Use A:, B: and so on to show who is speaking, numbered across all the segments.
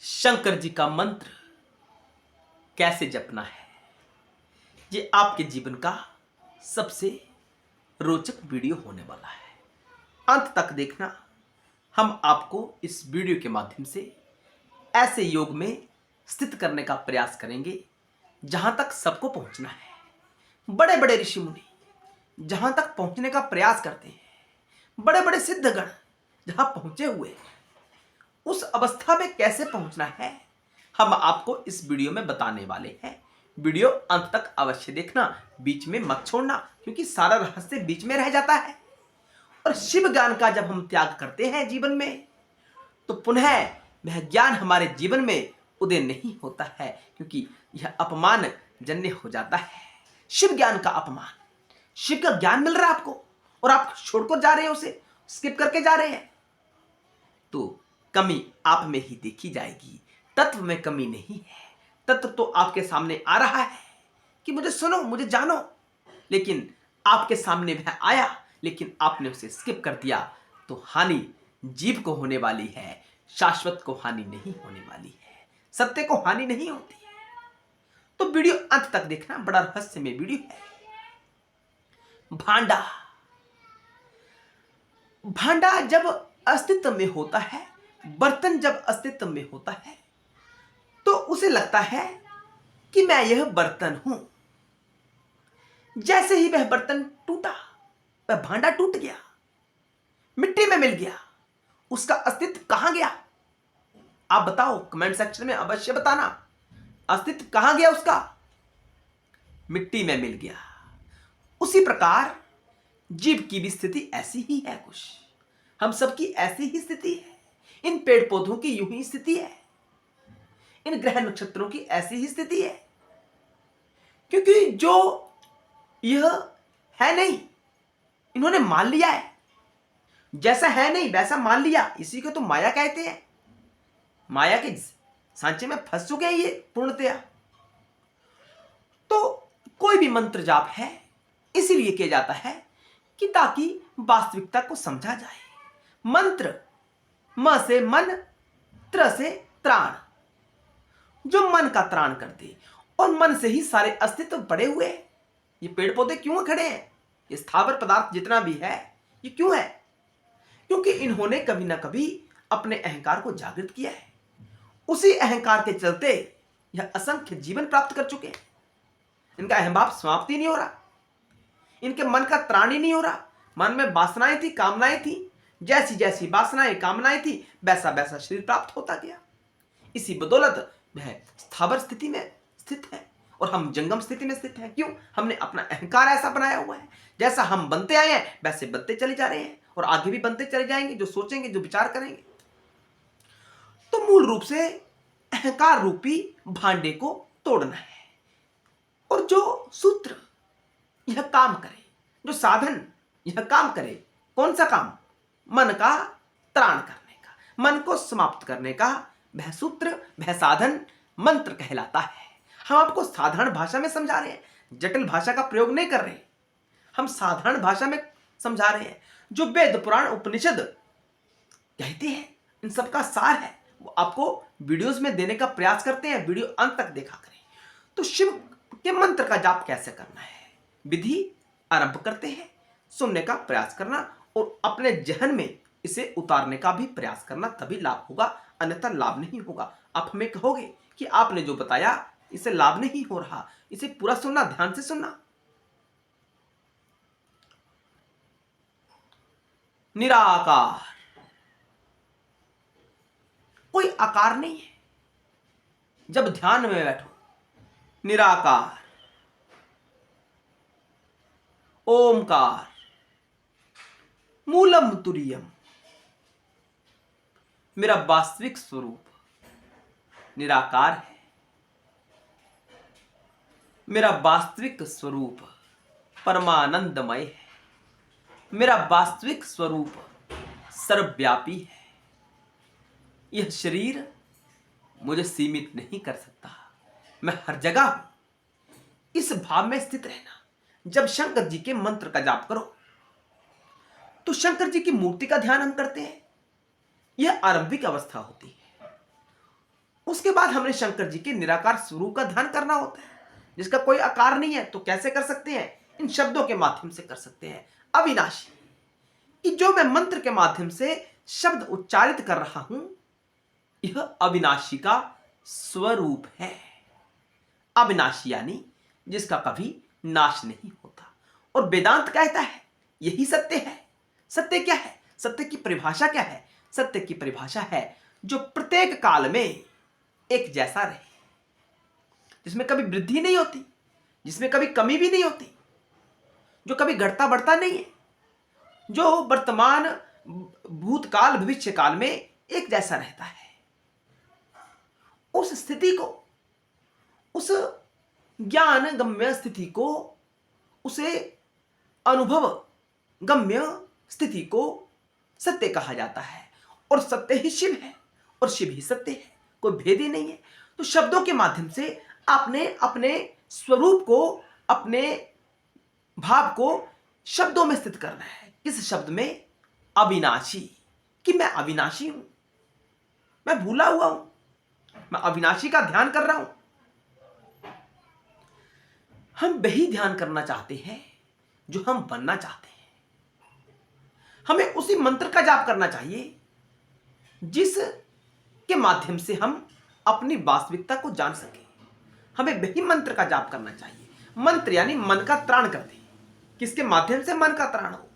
A: शंकर जी का मंत्र कैसे जपना है, ये आपके जीवन का सबसे रोचक वीडियो होने वाला है। अंत तक देखना। हम आपको इस वीडियो के माध्यम से ऐसे योग में स्थित करने का प्रयास करेंगे जहां तक सबको पहुंचना है। बड़े बड़े ऋषि मुनि जहां तक पहुंचने का प्रयास करते हैं, बड़े बड़े सिद्धगण जहां पहुंचे हुए हैं, उस अवस्था में कैसे पहुंचना है हम आपको इस वीडियो में बताने वाले हैं। वीडियो अंत तक अवश्य देखना, बीच में मत छोड़ना, क्योंकि सारा रहस्य बीच में रह जाता है। और शिव ज्ञान का जब हम त्याग करते हैं जीवन में, तो पुनः वह ज्ञान हमारे जीवन में उदय नहीं होता है, क्योंकि यह अपमान जन्य हो जाता है। शिव ज्ञान का अपमान, शिव का ज्ञान मिल रहा है आपको और आप छोड़कर जा रहे हैं, उसे स्किप करके जा रहे हैं, तो कमी आप में ही देखी जाएगी। तत्व में कमी नहीं है। तत्व तो आपके सामने आ रहा है कि मुझे सुनो, मुझे जानो, लेकिन आपके सामने वह आया, लेकिन आपने उसे स्किप कर दिया, तो हानि जीव को होने वाली है, शाश्वत को हानि नहीं होने वाली है, सत्य को हानि नहीं होती है। तो वीडियो अंत तक देखना, बड़ा रहस्यमय वीडियो है। भांडा, भांडा जब अस्तित्व में होता है, बर्तन जब अस्तित्व में होता है, तो उसे लगता है कि मैं यह बर्तन हूं। जैसे ही वह बर्तन टूटा, वह भांडा टूट गया, मिट्टी में मिल गया, उसका अस्तित्व कहां गया? आप बताओ, कमेंट सेक्शन में अवश्य बताना, अस्तित्व कहां गया उसका? मिट्टी में मिल गया। उसी प्रकार जीव की भी स्थिति ऐसी ही है। कुछ हम सबकी ऐसी ही स्थिति है। इन पेड़ पौधों की यूं ही स्थिति है, इन ग्रह नक्षत्रों की ऐसी ही स्थिति है, क्योंकि जो यह है नहीं, इन्होंने मान लिया है। जैसा है नहीं वैसा मान लिया, इसी को तो माया कहते हैं। माया के सांचे में फंस चुके हैं ये पूर्णतया। तो कोई भी मंत्र जाप है इसीलिए किया जाता है कि ताकि वास्तविकता को समझा जाए। मंत्र म से मन, त्र से त्राण, जो मन का त्राण कर दे, और मन से ही सारे अस्तित्व पड़े हुए हैं। ये पेड़ पौधे क्यों खड़े हैं, ये स्थावर पदार्थ जितना भी है, ये क्यों है? क्योंकि इन्होंने कभी ना कभी अपने अहंकार को जागृत किया है। उसी अहंकार के चलते यह असंख्य जीवन प्राप्त कर चुके हैं। इनका अहंभाव समाप्त ही नहीं हो रहा, इनके मन का त्राण ही नहीं हो रहा। मन में वासनाएं थी, कामनाएं थी, जैसी जैसी वासनाएं कामनाएं थी, वैसा वैसा शरीर प्राप्त होता गया। इसी बदौलत वह स्थावर स्थिति में स्थित है और हम जंगम स्थिति में स्थित हैं। क्यों? हमने अपना अहंकार ऐसा बनाया हुआ है। जैसा हम बनते आए हैं वैसे बनते चले जा रहे हैं, और आगे भी बनते चले जाएंगे। जो सोचेंगे, जो विचार करेंगे। तो मूल रूप से अहंकार रूपी भांडे को तोड़ना है, और जो सूत्र यह काम करे, जो साधन यह काम करे, कौन सा काम? मन का त्राण करने का, मन को समाप्त करने का, वह सूत्र, वह साधन मंत्र कहलाता है। हम आपको साधारण भाषा में समझा रहे हैं, जटिल भाषा का प्रयोग नहीं कर रहे, हम साधारण भाषा में समझा रहे हैं। जो वेद पुराण उपनिषद कहते हैं, इन सब का सार है, वो आपको वीडियोस में देने का प्रयास करते हैं। वीडियो अंत तक देखा करें। तो शिव के मंत्र का जाप कैसे करना है, विधि आरंभ करते हैं। सुनने का प्रयास करना और अपने जहन में इसे उतारने का भी प्रयास करना, तभी लाभ होगा, अन्यथा लाभ नहीं होगा। आप हमें कहोगे कि आपने जो बताया इसे लाभ नहीं हो रहा, इसे पूरा सुनना, ध्यान से सुनना। निराकार, कोई आकार नहीं है। जब ध्यान में बैठो, निराकार, ओमकार, मूलम तुरीयम, मेरा वास्तविक स्वरूप निराकार है। मेरा वास्तविक स्वरूप परमानंदमय है। मेरा वास्तविक स्वरूप सर्वव्यापी है। यह शरीर मुझे सीमित नहीं कर सकता, मैं हर जगह हूं। इस भाव में स्थित रहना। जब शंकर जी के मंत्र का जाप करो, तो शंकर जी की मूर्ति का ध्यान हम करते हैं। यह आरंभिक अवस्था होती है। उसके बाद हमने शंकर जी के निराकार स्वरूप का ध्यान करना होता है, जिसका कोई आकार नहीं है। तो कैसे कर सकते हैं? इन शब्दों के माध्यम से कर सकते हैं। अविनाशी, कि जो मैं मंत्र के माध्यम से शब्द उच्चारित कर रहा हूं, यह अविनाशी का स्वरूप है। अविनाशी यानी जिसका कभी नाश नहीं होता। और वेदांत कहता है यही सत्य है। सत्य क्या है? सत्य की परिभाषा क्या है? सत्य की परिभाषा है जो प्रत्येक काल में एक जैसा रहे, जिसमें कभी वृद्धि नहीं होती, जिसमें कभी कमी भी नहीं होती, जो कभी घटता बढ़ता नहीं है, जो वर्तमान, भूतकाल, भविष्य काल में एक जैसा रहता है। उस स्थिति को, उस ज्ञान गम्य स्थिति को, उसे अनुभव गम्य स्थिति को सत्य कहा जाता है। और सत्य ही शिव है और शिव ही सत्य है, कोई भेद ही नहीं है। तो शब्दों के माध्यम से आपने अपने स्वरूप को, अपने भाव को शब्दों में स्थित करना है। किस शब्द में? अविनाशी, कि मैं अविनाशी हूं, मैं भूला हुआ हूं, मैं अविनाशी का ध्यान कर रहा हूं। हम वही ध्यान करना चाहते हैं जो हम बनना चाहते हैं। हमें उसी मंत्र का जाप करना चाहिए जिस के माध्यम से हम अपनी वास्तविकता को जान सकें। हमें वही मंत्र का जाप करना चाहिए। मंत्र यानी मन का त्राण करते हैं। किसके माध्यम से मन का त्राण हो?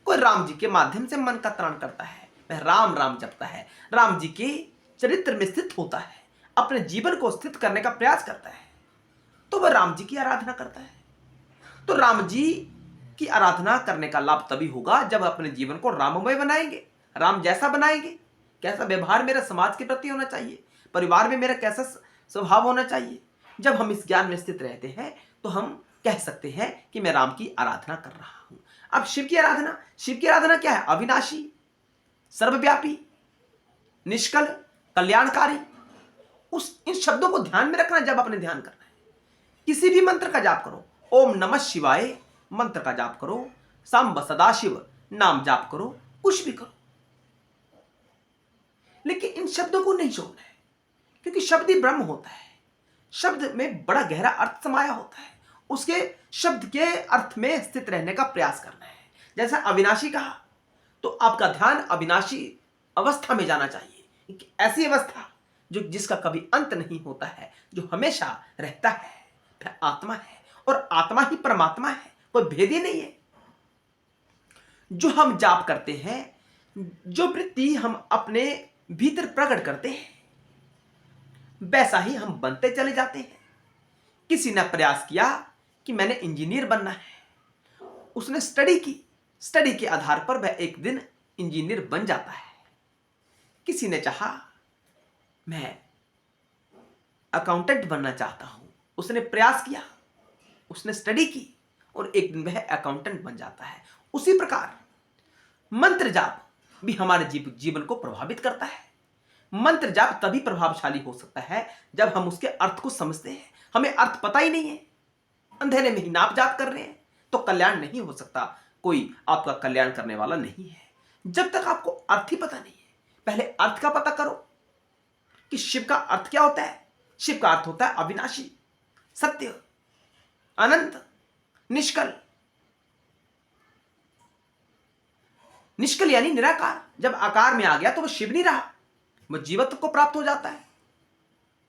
A: कोई राम जी के माध्यम से मन का त्राण करता है, वह राम राम जपता है, राम जी के चरित्र में स्थित होता है, अपने जीवन को स्थित करने का प्रयास करता है, तो वह राम जी की आराधना करता है। तो राम जी की आराधना करने का लाभ तभी होगा जब अपने जीवन को राममय बनाएंगे, राम जैसा बनाएंगे। कैसा व्यवहार मेरा समाज के प्रति होना चाहिए, परिवार में मेरा कैसा स्वभाव होना चाहिए। जब हम इस ज्ञान में स्थित रहते हैं तो हम कह सकते हैं कि मैं राम की आराधना कर रहा हूं। अब शिव की आराधना, शिव की आराधना क्या है? अविनाशी, सर्वव्यापी, निष्कल, कल्याणकारी। इन शब्दों को ध्यान में रखना जब अपने ध्यान करना है। किसी भी मंत्र का जाप करो, ओम नमः शिवाय मंत्र का जाप करो, सांब सदाशिव नाम जाप करो, कुछ भी करो, लेकिन इन शब्दों को नहीं छोड़ना है, क्योंकि शब्द ही ब्रह्म होता है। शब्द में बड़ा गहरा अर्थ समाया होता है। उसके शब्द के अर्थ में स्थित रहने का प्रयास करना है। जैसा अविनाशी कहा, तो आपका ध्यान अविनाशी अवस्था में जाना चाहिए, कि ऐसी अवस्था जो जिसका कभी अंत नहीं होता है, जो हमेशा रहता है, वह आत्मा है। और आत्मा ही परमात्मा है, कोई भेद ही नहीं है। जो हम जाप करते हैं, जो वृत्ति हम अपने भीतर प्रकट करते हैं, वैसा ही हम बनते चले जाते हैं। किसी ने प्रयास किया कि मैंने इंजीनियर बनना है, उसने स्टडी की, स्टडी के आधार पर वह एक दिन इंजीनियर बन जाता है। किसी ने चाहा मैं अकाउंटेंट बनना चाहता हूं, उसने प्रयास किया, उसने स्टडी की और एक दिन वह अकाउंटेंट बन जाता है। उसी प्रकार मंत्र जाप भी हमारे जीवन को प्रभावित करता है। मंत्र जाप तभी प्रभावशाली हो सकता है जब हम उसके अर्थ को समझते हैं। हमें अर्थ पता ही नहीं है, अंधेरे में ही नाप जाप कर रहे हैं, तो कल्याण नहीं हो सकता। कोई आपका कल्याण करने वाला नहीं है जब तक आपको अर्थ ही पता नहीं है। पहले अर्थ का पता करो कि शिव का अर्थ क्या होता है। शिव का अर्थ होता है अविनाशी, सत्य, अनंत, निष्कल। निष्कल यानी निराकार। जब आकार में आ गया तो वह शिव नहीं रहा, वह जीवत्व को प्राप्त हो जाता है।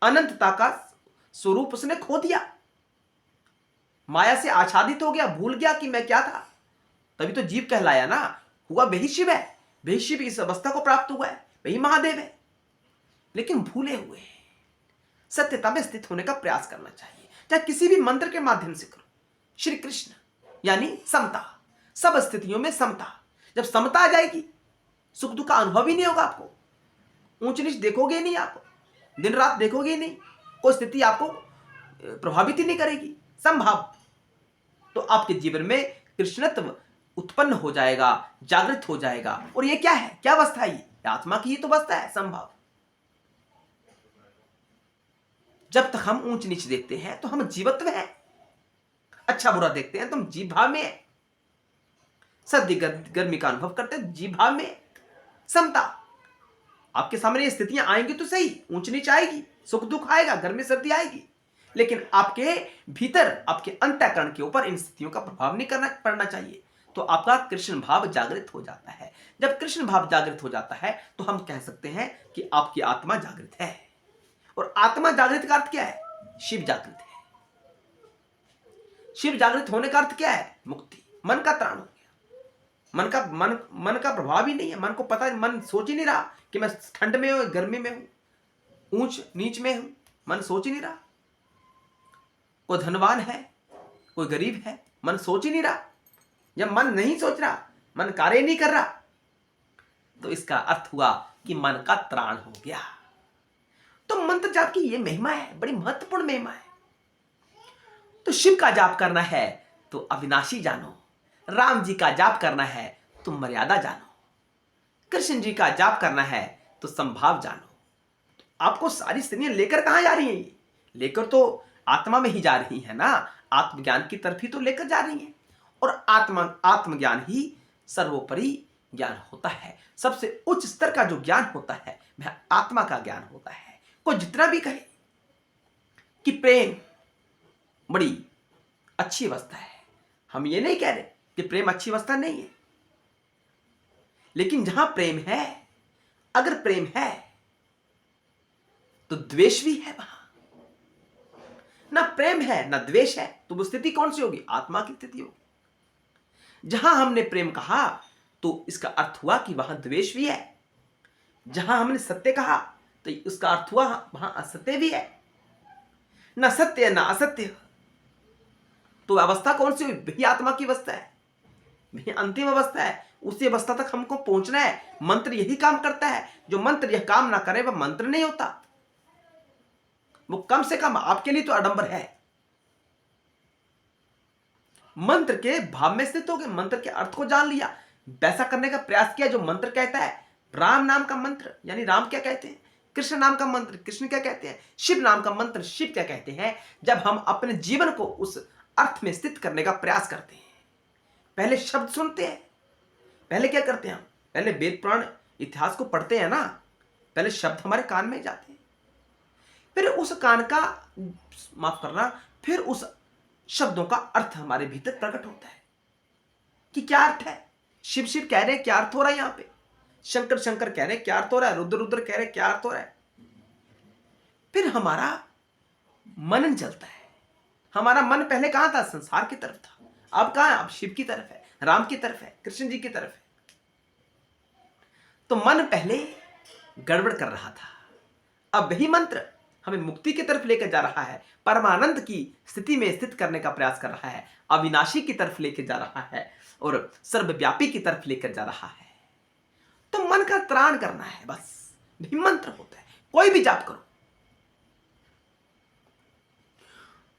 A: अनंतता का स्वरूप उसने खो दिया, माया से आच्छादित हो गया, भूल गया कि मैं क्या था। तभी तो जीव कहलाया ना, हुआ वही शिव है, वही शिव इस अवस्था को प्राप्त हुआ है, वही महादेव है। लेकिन भूले हुए सत्यता में स्थित होने का प्रयास करना चाहिए, चाहे किसी भी मंत्र के माध्यम से करो। श्री कृष्ण यानी समता, सब स्थितियों में समता। जब समता आ जाएगी, सुख दुख का अनुभव ही नहीं होगा आपको, ऊंच नीच देखोगे नहीं, आप दिन रात देखोगे ही नहीं, कोई स्थिति आपको प्रभावित ही नहीं करेगी, संभाव। तो आपके जीवन में कृष्णत्व उत्पन्न हो जाएगा, जागृत हो जाएगा। और ये क्या है, क्या अवस्था है? ये आत्मा की ही तो अवस्था है, संभाव। जब तक हम ऊंच नीच देखते हैं तो हम जीवत्व है, अच्छा बुरा देखते हैं तो हम जीव भाव में है, सर्दी गर्मी का अनुभव करते हैं जीव भाव में। समता, आपके सामने ये स्थितियां आएंगी तो सही, ऊंच नीच आएगी, सुख दुख आएगा, गर्मी सर्दी आएगी, लेकिन आपके भीतर, आपके अंतःकरण के ऊपर इन स्थितियों का प्रभाव नहीं करना पड़ना चाहिए। तो आपका कृष्ण भाव जागृत हो जाता है। जब कृष्ण भाव जागृत हो जाता है तो हम कह सकते हैं कि आपकी आत्मा जागृत है। और आत्मा जागृत का अर्थ क्या है? शिव जागृत है। शिव जागृत होने का अर्थ क्या है? मुक्ति, मन का त्राण हो गया। मन का प्रभाव ही नहीं है। मन को पता, मन सोच ही नहीं रहा कि मैं ठंड में हूं, गर्मी में हूं, ऊंच नीच में हूं। मन सोच ही नहीं रहा। कोई धनवान है, कोई गरीब है, मन सोच ही नहीं रहा। जब मन नहीं सोच रहा, मन कार्य नहीं कर रहा, तो इसका अर्थ हुआ कि मन का त्राण हो गया। तो मंत्र जाप की यह महिमा है, बड़ी महत्वपूर्ण महिमा है। तो शिव का जाप करना है तो अविनाशी जानो, राम जी का जाप करना है तो मर्यादा जानो, कृष्ण जी का जाप करना है तो संभाव जानो। तो आपको सारी स्थितियां लेकर कहां जा रही हैं? ये लेकर तो आत्मा में ही जा रही है ना, आत्मज्ञान की तरफ ही तो लेकर जा रही है। और आत्मज्ञान ही सर्वोपरि ज्ञान होता है। सबसे उच्च स्तर का जो ज्ञान होता है वह आत्मा का ज्ञान होता है। कोई जितना भी कहे कि प्रेम बड़ी अच्छी अवस्था है, हम ये नहीं कह रहे कि प्रेम अच्छी अवस्था नहीं है, लेकिन जहां प्रेम है, अगर प्रेम है तो द्वेष भी है। वहां ना प्रेम है ना द्वेष है, तो वो स्थिति कौन सी होगी? आत्मा की स्थिति होगी। जहां हमने प्रेम कहा तो इसका अर्थ हुआ कि वहां द्वेष भी है। जहां हमने सत्य कहा तो उसका अर्थ हुआ वहां असत्य भी है। ना सत्य ना असत्य, तो अवस्था कौन सी हुई? वही आत्मा की अवस्था है, वही अंतिम अवस्था है। उसी अवस्था तक हमको पहुंचना है। मंत्र यही काम करता है। जो मंत्र यह काम ना करे वह मंत्र नहीं होता। वो कम से कम आपके लिए तो आडंबर है। मंत्र के भाव में स्थित हो गए, मंत्र के अर्थ को जान लिया, वैसा करने का प्रयास किया जो मंत्र कहता है। राम नाम का मंत्र यानी राम क्या कहते हैं, कृष्ण नाम का मंत्र कृष्ण क्या कहते हैं, शिव नाम का मंत्र शिव क्या कहते हैं। जब हम अपने जीवन को उस अर्थ में स्थित करने का प्रयास करते हैं, पहले शब्द सुनते हैं, पहले क्या करते हैं हम? पहले वेद पुराण इतिहास को पढ़ते हैं ना, पहले शब्द हमारे कान में जाते हैं, फिर उस कान का माफ करना, फिर उस शब्दों का अर्थ हमारे भीतर प्रकट होता है कि क्या अर्थ है। शिव शिव कह रहे हैं, क्या अर्थ हो रहा है? यहां पे शंकर शंकर कह रहे हैं, क्या अर्थ हो रहा है? रुद्र रुद्र कह रहे हैं, क्या अर्थ हो रहा है? फिर हमारा मनन चलता है। हमारा मन पहले कहां था? संसार की तरफ था। अब कहां है? अब शिव की तरफ है, राम की तरफ है, कृष्ण जी की तरफ है। तो मन पहले गड़बड़ कर रहा था, अब वही मंत्र हमें मुक्ति की तरफ लेकर जा रहा है, परमानंद की स्थिति में स्थित करने का प्रयास कर रहा है, अविनाशी की तरफ लेकर जा रहा है और सर्वव्यापी की तरफ लेकर जा रहा है। तो मन का त्राण करना है, बस वही मंत्र होता है। कोई भी जाप करो।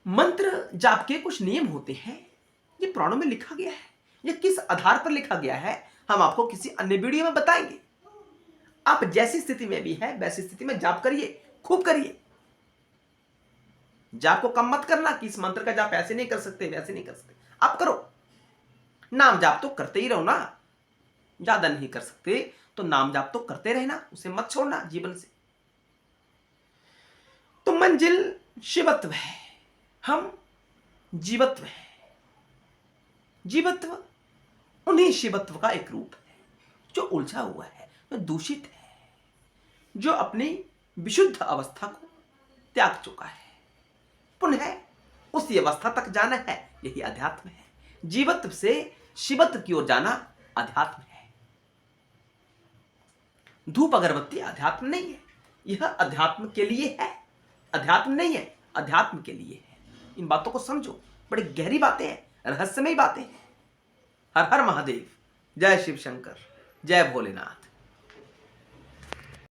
A: मंत्र जाप के कुछ नियम होते हैं, ये पुराणों में लिखा गया है। ये किस आधार पर लिखा गया है हम आपको किसी अन्य वीडियो में बताएंगे। आप जैसी स्थिति में भी है वैसी स्थिति में जाप करिए, खूब करिए। जाप को कम मत करना कि इस मंत्र का जाप ऐसे नहीं कर सकते, वैसे नहीं कर सकते। आप करो, नाम जाप तो करते ही रहो ना। ज्यादा नहीं कर सकते तो नाम जाप तो करते रहना, उसे मत छोड़ना जीवन से। तो मंजिल शिवत्व है, हम जीवत्व है। जीवत्व उन्हीं शिवत्व का एक रूप है जो उलझा हुआ है, जो दूषित है, जो अपनी विशुद्ध अवस्था को त्याग चुका है। पुनः उसी अवस्था तक जाना है, यही अध्यात्म है। जीवत्व से शिवत्व की ओर जाना अध्यात्म है। धूप अगरबत्ती अध्यात्म नहीं है, यह अध्यात्म के लिए है। अध्यात्म नहीं है, अध्यात्म के लिए है। इन बातों को समझो, बड़ी गहरी बातें हैं, रहस्यमयी बातें हैं। हर हर महादेव, जय शिव शंकर, जय भोलेनाथ।